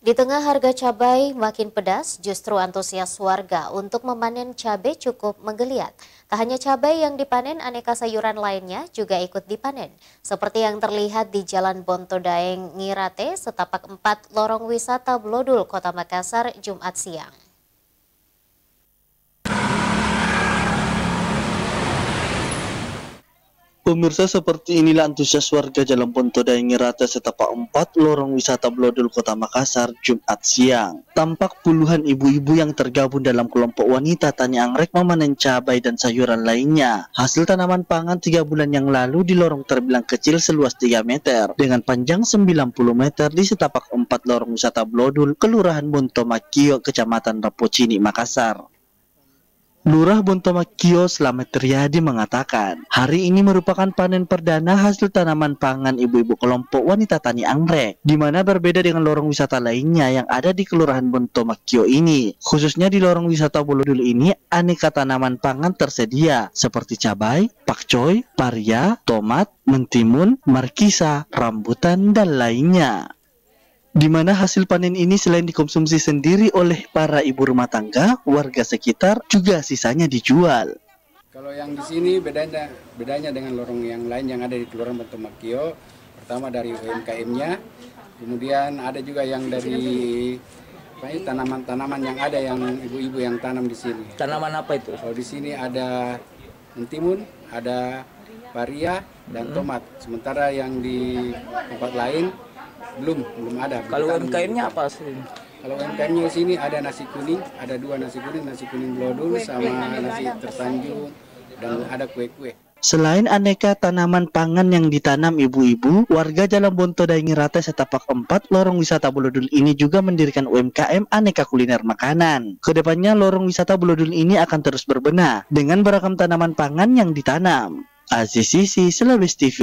Di tengah harga cabai makin pedas, justru antusias warga untuk memanen cabai cukup menggeliat. Tak hanya cabai yang dipanen, aneka sayuran lainnya juga ikut dipanen. Seperti yang terlihat di Jalan Bontodaeng Ngirate, setapak 4 lorong wisata Blodul, Kota Makassar, Jumat siang. Pemirsa, seperti inilah antusias warga Jalan Bontodaeng Ngirate setapak 4 lorong wisata Blodul, Kota Makassar, Jumat siang. Tampak puluhan ibu-ibu yang tergabung dalam kelompok wanita tani anggrek memanen cabai dan sayuran lainnya. Hasil tanaman pangan 3 bulan yang lalu di lorong terbilang kecil seluas 3 meter dengan panjang 90 meter di setapak 4 lorong wisata Blodul, Kelurahan Bontomakio, Kecamatan Rapocini, Makassar. Lurah Bontomakio Slamet Riyadi mengatakan, hari ini merupakan panen perdana hasil tanaman pangan ibu-ibu kelompok wanita tani anggrek, di mana berbeda dengan lorong wisata lainnya yang ada di Kelurahan Bontomakio ini. Khususnya di lorong wisata Blodul ini, aneka tanaman pangan tersedia seperti cabai, pakcoy, paria, tomat, mentimun, markisa, rambutan, dan lainnya. Di mana hasil panen ini selain dikonsumsi sendiri oleh para ibu rumah tangga, warga sekitar juga sisanya dijual. Kalau yang di sini bedanya dengan lorong yang lain yang ada di Kelurahan Bontomakio, pertama dari UMKM-nya, kemudian ada juga yang dari tanaman-tanaman yang ada yang ibu-ibu yang tanam di sini. Tanaman apa itu? Kalau di sini ada mentimun, ada paria dan tomat. Sementara yang di tempat lain belum ada. Kalau UMKM-nya apa sih? Kalau UMKM-nya di sini ada nasi kuning, ada 2 nasi kuning Blodul sama nasi tersanjung dan ada kue-kue. Selain aneka tanaman pangan yang ditanam ibu-ibu, warga Jalan Bontodaeng Ngirate setapak 4 lorong wisata Blodul ini juga mendirikan UMKM aneka kuliner makanan. Kedepannya lorong wisata Blodul ini akan terus berbenah dengan beragam tanaman pangan yang ditanam. Aziz Sisi, Sulawesi TV.